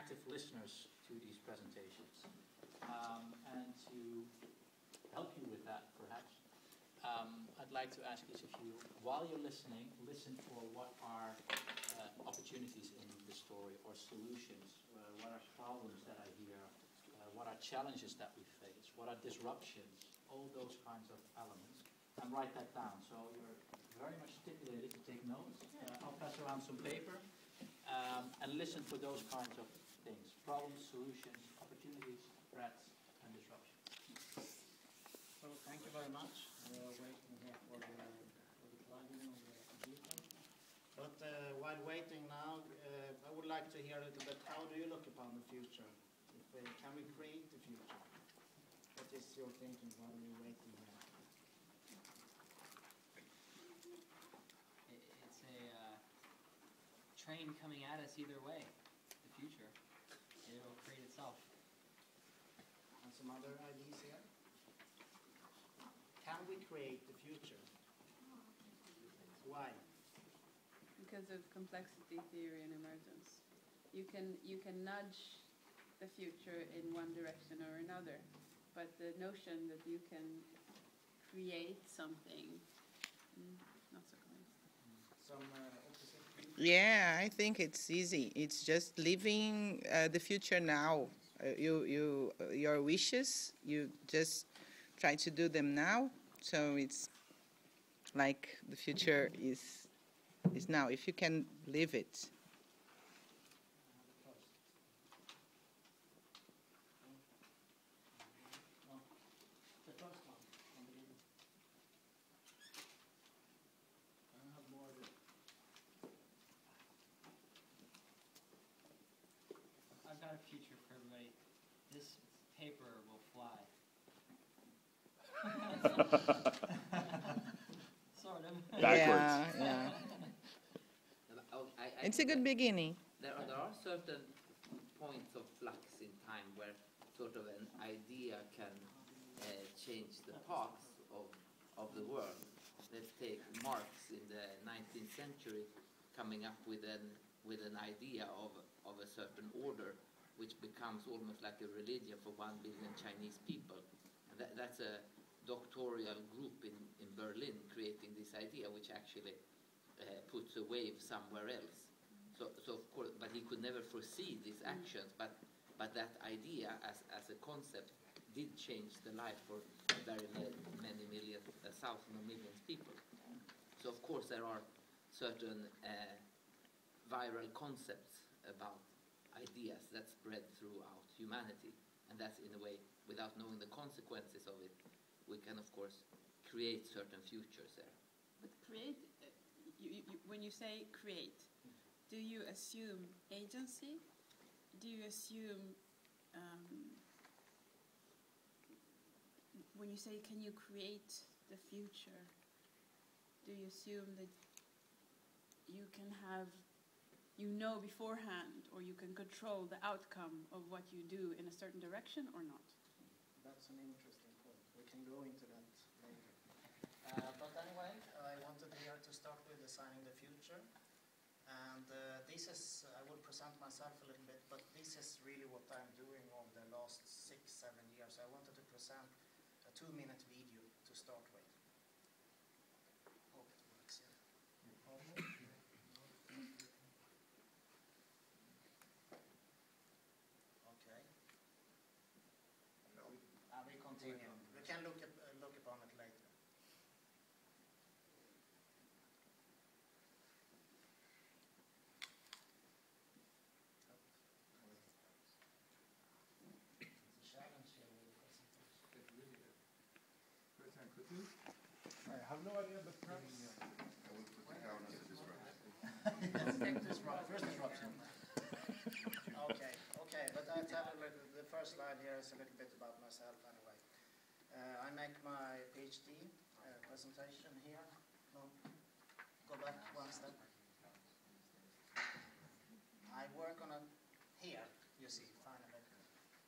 active listeners to these presentations. And to help you with that, perhaps, I'd like to ask each of you, while you're listening, listen for what are opportunities in the story or solutions. What are problems that I hear? What are challenges that we face? What are disruptions? All those kinds of elements. And write that down. So you're very much stimulated to take notes. I'll pass around some paper. And listen for those kinds of things. Problems, solutions, opportunities, threats, and disruptions. So thank you very much. We're waiting here for the plugin on the computer. But while waiting now, I would like to hear a little bit, how do you look upon the future? Can we create the future? What is your thinking while we're waiting here? It's a train coming at us either way, the future. It will create itself. And some other ideas here? Can we create the future? Why? Because of complexity theory and emergence. You can nudge the future in one direction or another, but the notion that you can create something, not so clear. Some opposite views? Yeah, I think it's easy. It's just living the future now. Your wishes, you just try to do them now. So it's like the future is now. If you can live it. I've got a future for everybody. This paper will fly. Sort of. Backwards. Yeah. It's a good beginning. There are certain points of flux in time where sort of an idea can change the paths of the world. Let's take Marx in the 19th century coming up with an idea of a certain order which becomes almost like a religion for 1 billion Chinese people. And that's a doctoral group in Berlin creating this idea which actually puts a wave somewhere else. So of course, but he could never foresee these actions, but that idea as a concept did change the life for very many millions, thousands of millions of people. So of course there are certain viral concepts about ideas that spread throughout humanity, and that's in a way, without knowing the consequences of it, we can of course create certain futures there. But create, when you say create, do you assume agency? Do you assume, when you say can you create the future, do you assume that you can have, you know beforehand, or you can control the outcome of what you do in a certain direction or not? That's an interesting point. We can go into that later. But anyway, I wanted here to start with designing the future. And this is, I will present myself a little bit, but this is really what I'm doing over the last 6-7 years. I wanted to present a 2-minute video to start with. Hope it works here. Okay. We continue. We can look upon it later. I have no idea, but perhaps... I will put it down as a disruption. Let's take this first disruption. Okay, but I tell a little, the first slide here is a little bit about myself anyway. I make my PhD presentation here. No, go back one step. I work on it here, you see, finally.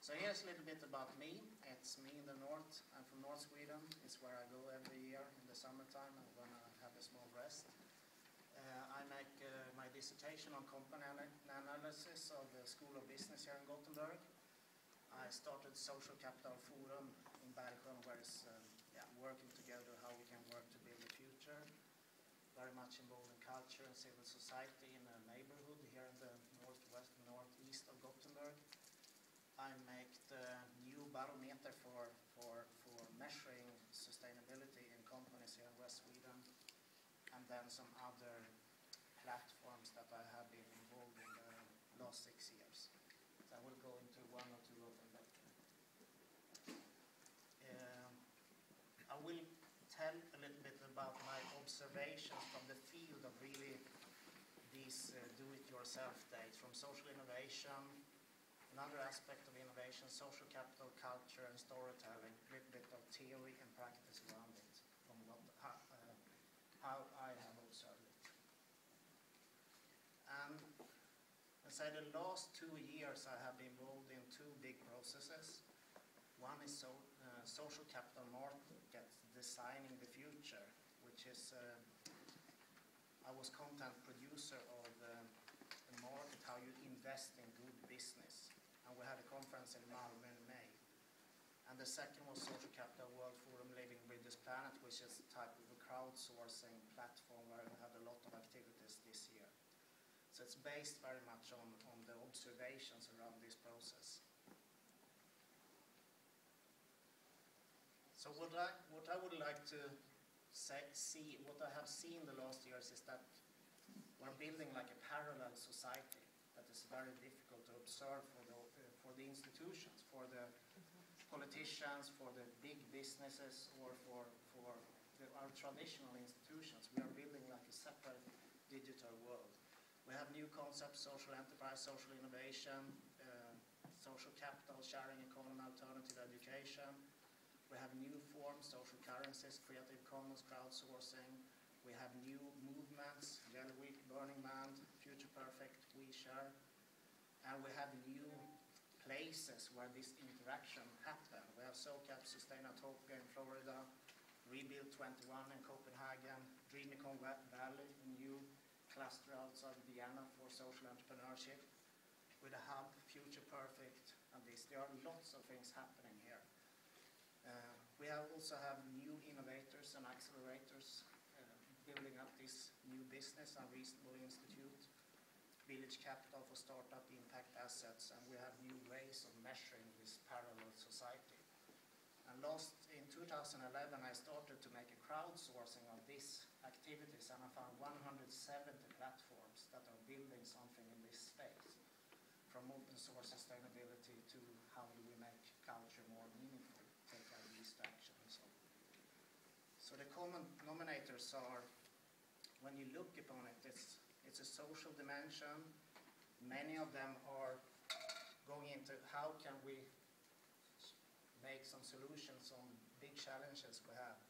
So here's a little bit about me. It's me in the north. I'm from North Sweden. It's where I go every year in the summertime and when I have a small rest. I make my dissertation on company analysis of the School of Business here I started Social Capital Forum in Bergstrand, where it's working together how we can work to build the future. Very much involved in culture and civil society in a neighborhood here in the northeast of Gothenburg. I make the new barometer for measuring sustainability in companies here in West Sweden, and then some other platforms that I have been involved in the last 6 years. So I will go into one or two of them later. I will tell a little bit about my observations from the field of really these do-it-yourself days, from social innovation, another aspect of innovation, social capital, culture, and storytelling, a little bit of theory and practice around it, from how I have observed it. And I say the last 2 years I have been involved in two big processes. One is social capital market, designing the future, which is, I was content producer of the market, how you invest in good business. And we had a conference in Malmö in May. And the second was Social Capital World Forum Living with this Planet, which is a type of a crowdsourcing platform where we had a lot of activities this year. So it's based very much on the observations around this process. So what I would like to see, what I have seen the last years is that we're building like a parallel society that is very difficult to observe for the institutions, for the politicians, for the big businesses, or for our traditional institutions. We are building like a separate digital world. We have new concepts: social enterprise, social innovation, social capital, sharing economy, alternative education. We have new forms, social currencies, Creative Commons, crowdsourcing. We have new movements, Yellow Week, Burning Man, Future Perfect, WeShare. And we have new places where this interaction happens. We have SoCap, Sustainatopia in Florida, Rebuild 21 in Copenhagen, Dreamicon Valley, a new cluster outside Vienna for social entrepreneurship, with a hub, Future Perfect, and this. There are lots of things happening here. We also have new innovators and accelerators building up this new business and reasonable institute, Village Capital for startup impact assets, and we have new ways of measuring this parallel society. And in 2011, I started to make a crowdsourcing of these activities, and I found 170 platforms that are building something in this space, from open source sustainability to how do we make culture more meaningful, take ideas to action, and so on. So the common denominators are, when you look upon it, it's a social dimension. Many of them are going into how can we make some solutions on big challenges we have.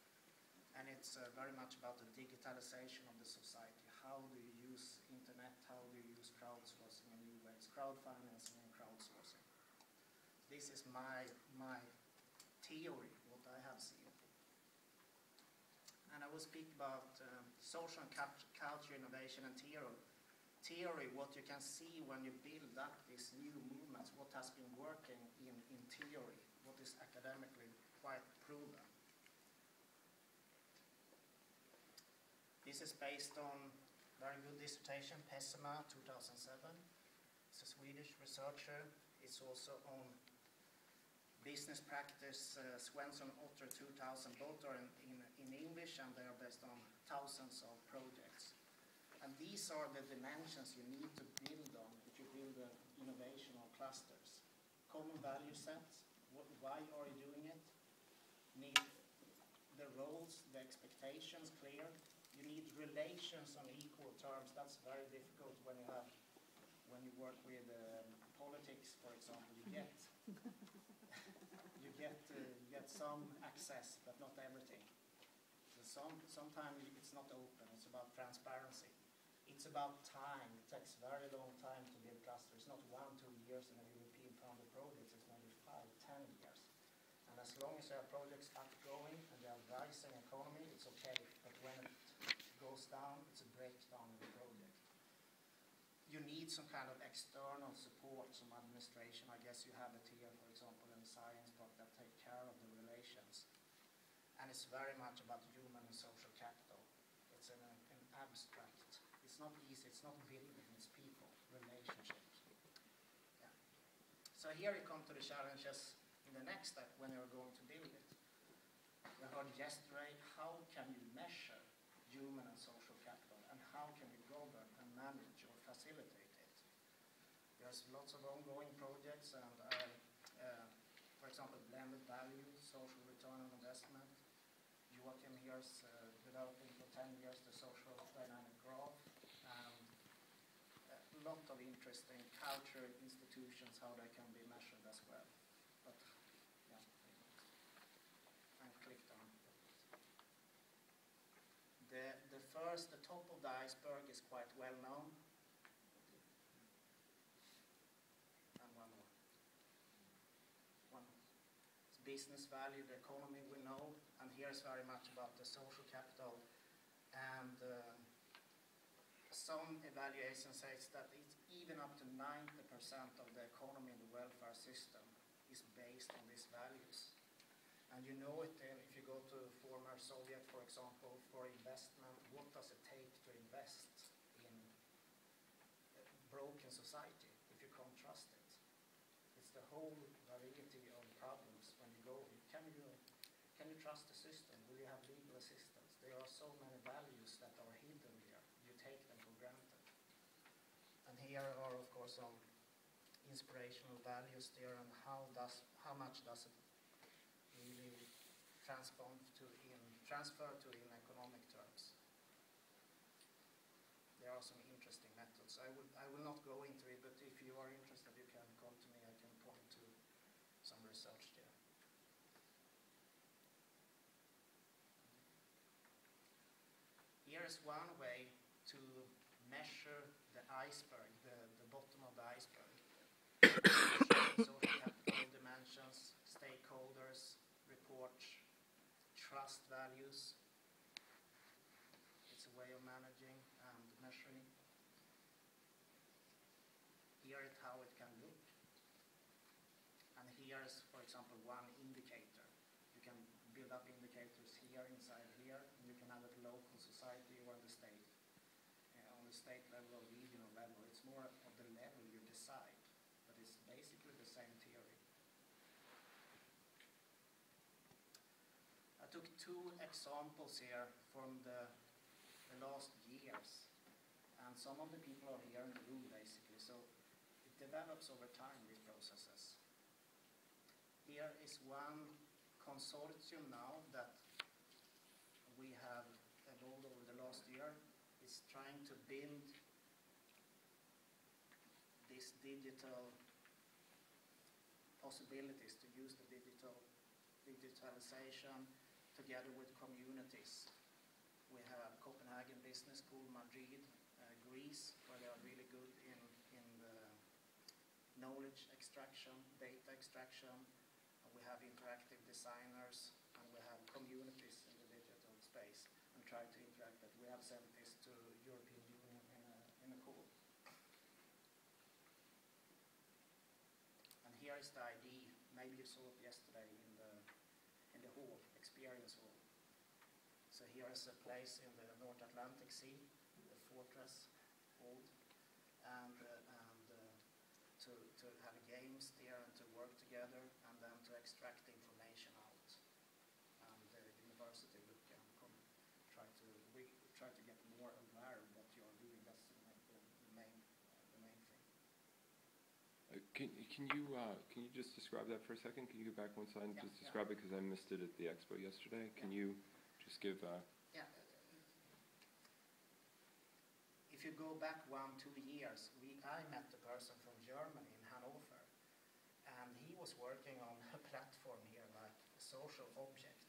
And it's very much about the digitalization of the society. How do you use internet? How do you use crowdsourcing in new ways? Crowdfinancing and crowdsourcing. This is my theory, what I have seen. And I will speak about social and culture, innovation, and theory. Theory, what you can see when you build up these new movements, what has been working in theory, what is academically quite proven. This is based on very good dissertation, Pessima, 2007. It's a Swedish researcher. It's also on business practice, Svensson Otter 2000. Both are in English, and they are based on thousands of projects. And these are the dimensions you need to build on if you build an innovational clusters. Common value sets. Why are you doing it? Need the roles, the expectations clear. You need relations on equal terms. That's very difficult when you work with politics, for example. You get some access, but not everything. So sometimes it's not open. It's about transparency. It's about time. It takes very long time to build clusters. It's not 1-2 years in a European funded project. It's maybe 5-10 years. And as long as you have projects upgoing and they are rising economy, it's okay. But when it goes down, it's a breakdown in the project. You need some kind of external support, some administration. I guess you have it here, for example, in science part that take care of the relations. And it's very much about human and social capital. It's an abstract. It's not easy, it's not building, it's people, relationships. Yeah. So here you come to the challenges in the next step when you're going to build it. We heard yesterday, how can you measure human and social capital, and how can you govern and manage or facilitate it? There's lots of ongoing projects, and for example, blended value, social return on investment. Joachim here's developing for 10 years the social dynamic graph, and a lot of interesting culture institutions, how they can be measured as well. But yeah, I clicked on. The top of the iceberg is quite well known. And one more. It's business value, the economy we know, and here's very much about the social capital. And some evaluation says that it's even up to 90% of the economy in the welfare system is based on these values. And you know it if you go to former Soviet, for example, for investment, what does it take to invest in a broken society if you can't trust it? It's the whole variety of problems when you go. Can you trust the system? Will you have legal assistance? There are so many values that are hidden here. You take them for granted. And here are, of course, some inspirational values there, and how much does it really transfer to in economic terms. There are some interesting methods. I will not go into it, but if you are interested, you can come to me. I can point to some research there. Here is one way to measure the iceberg, the bottom of the iceberg. Social capital dimensions, stakeholders, reports, trust values. It's a way of managing and measuring. Here is how it can look. And here is, for example, one indicator. You can build up indicators here, inside here, and you can have it local society or the state. On the state level or regional level, it's more of the level you decide, but it's basically the same theory. I took two examples here from the last years, and some of the people are here in the room basically, so it develops over time, these processes. Here is one consortium now that we have evolved over the last year. Is trying to build these digital possibilities to use the digitalization together with communities. We have Copenhagen Business School, Madrid, Greece, where they are really good in the knowledge extraction, data extraction. And we have interactive designers, and we have communities in the digital space, and try to interact that. We have sent this to European Union in a call. And here is the ID. Maybe you saw it yesterday in the hall, experience hall. So here is a place in the North Atlantic Sea, the fortress hold, and to have games there and to work together, and then to extract the information out. And the university we try to get more aware of what you are doing. That's the main thing. Can you just describe that for a second? Can you go back one slide and just describe it, because I missed it at the expo yesterday? Can you just give? Yeah. If you go back 1-2 years, I met the person from Germany in Hanover, and he was working on a platform here like a social object,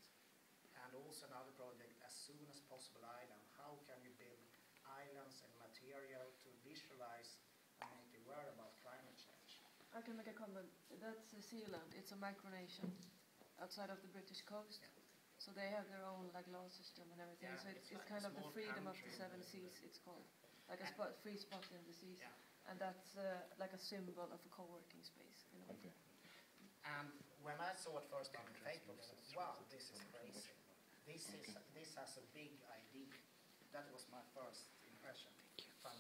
and also another project, as soon as possible island. How can you build islands and material to visualize and make you aware about climate change? I can make a comment. That's Zealand. It's a micronation outside of the British coast. Yeah. So they have their own law system and everything. Yeah, so it's it's like kind a of the small freedom of country the seven in seas, it's called. Like a free spot in the seas. Yeah. And that's like a symbol of a co-working space. Okay. And when I saw it first on Facebook, I thought, wow, this is crazy. This has a big idea. That was my first impression. Fun.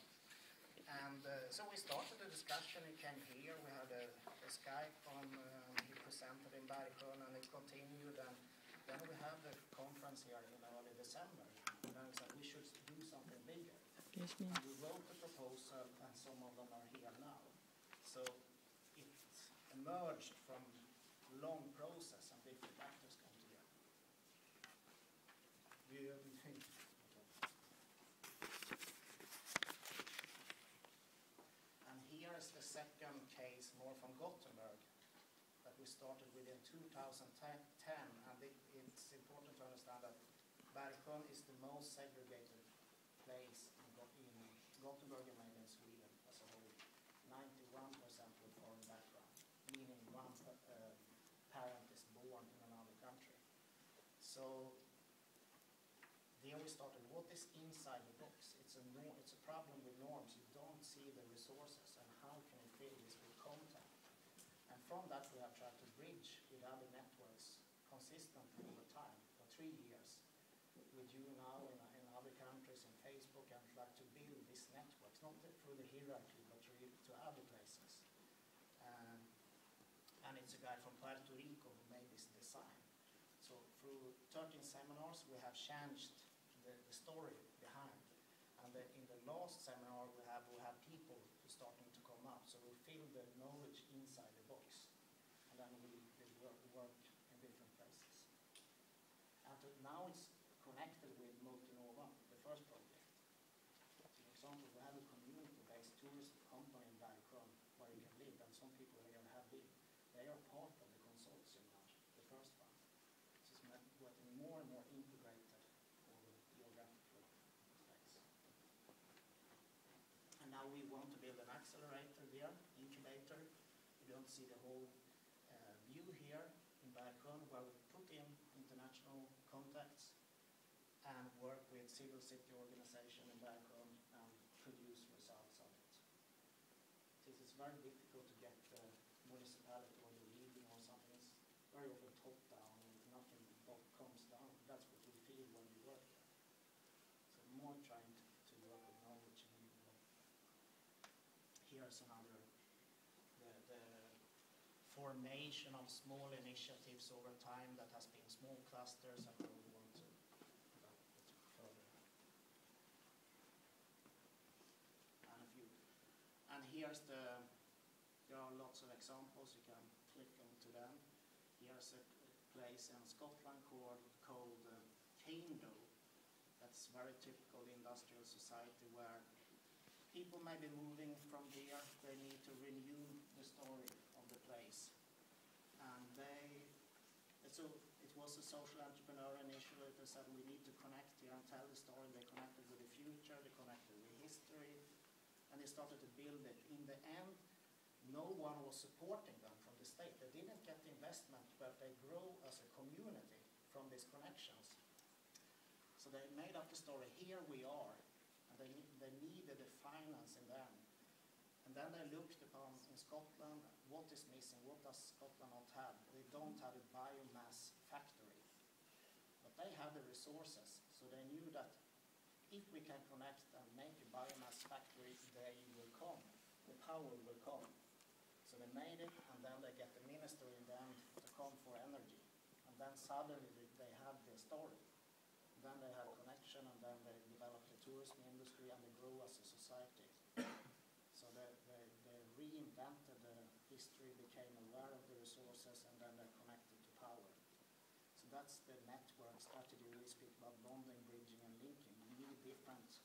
And so we started the discussion. He came here. We had a Skype on. He presented in Bergstrand, and it continued. And then we had the conference here in early December. And then we said we should do something bigger. Yes, and we wrote the proposal, and some of them are here now. So it emerged from a long process, and different factors come together. And here is the second case, more from Gothenburg, that we started with in 2010. And it's important to understand that Bergstrand is the most segregated place in Gothenburg and maybe in Sweden as a whole. 91% with foreign background, meaning one parent is born in another country. So there we started, what is inside the box? It's a problem with norms. You don't see the resources, and how can you fill this with content? And from that we have tried to bridge with other networks consistently over time for 3 years. With you now in other countries, in Facebook, and try to build these networks, not through the hierarchy, but to other places. And it's a guy from Puerto Rico who made this design. So through 13 seminars, we have changed the story behind. And in the last seminar, we have people who are starting to come up. So we fill the knowledge inside the box. And then we work in different places. And now it's connected with Multinova, the first project. For example, we have a community-based tourist company in Bergstrand where you can live, and some people here have lived. They are part of the consortium now, the first one. So it's getting more and more integrated over geographical space. And now we want to build an accelerator there, incubator. You don't see the whole view here in Bergstrand, where we put in international contacts and work with civil city organization in Bergstrand and produce results of it. This is very difficult to get the municipality or the region or something. It's very often top down and nothing comes down. That's what we feel when we work there. So more trying to work with knowledge and people. Here's another, the formation of small initiatives over time that has been small clusters, and we want to develop it further. And here's there are lots of examples, you can click into them. Here's a place in Scotland called Cando. That's very typical industrial society where people may be moving from there, they need to renew the story of the place. And so it was a social entrepreneur initially that said we need to connect here and tell the story. They connected with the future, they connected with history, and they started to build it. In the end, no one was supporting them from the state. They didn't get the investment, but they grew as a community from these connections. So they made up the story, here we are, and they needed the finance in them. And then they looked upon in Scotland, what is missing, what does Scotland not have? They don't have a biomass factory, but they have the resources, so they knew that if we can connect and make a biomass factory, they will come, the power will come. So they made it, and then they get the ministry in the end to come for energy. And then suddenly they have the story. Then they have connection, and then they develop the tourism industry, and they grow as a society. So they reinvented the history, became aware of the resources, and then they're connected to power. So that's the network strategy. We speak about bonding, bridging, and linking. You need different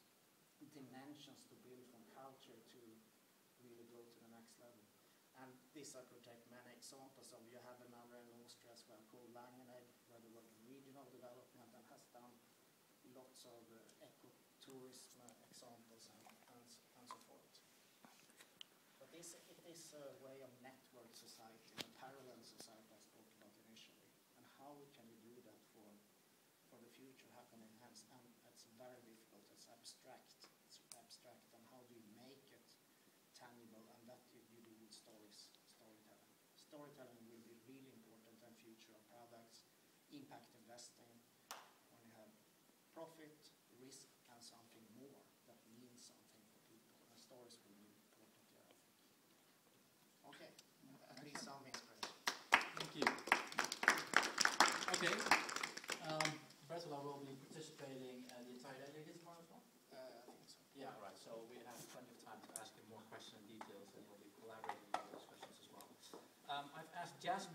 dimensions to build from culture to really go to the next level. And this I could take many examples of. You have another in Austria as well called Langenegg, where they work in regional development and has done lots of ecotourism examples and so forth. But it is a way of network society, a parallel society I spoke about initially. And how can we do that for the future happening? And it's very difficult, it's abstract, and how do you make it tangible? And that you do with storytelling. Storytelling will be really important, impact investing, when you have profit, risk, and something more that means something for people. And stories will be important there, I think. Okay, at least some inspiration. Thank you. Okay. Bert-Ola will be participating the entire day. Is tomorrow as well? I think so. Yeah, right. So we have plenty of time to ask him more questions and details, and he'll be collaborating on those questions as well. I've asked Jasmine.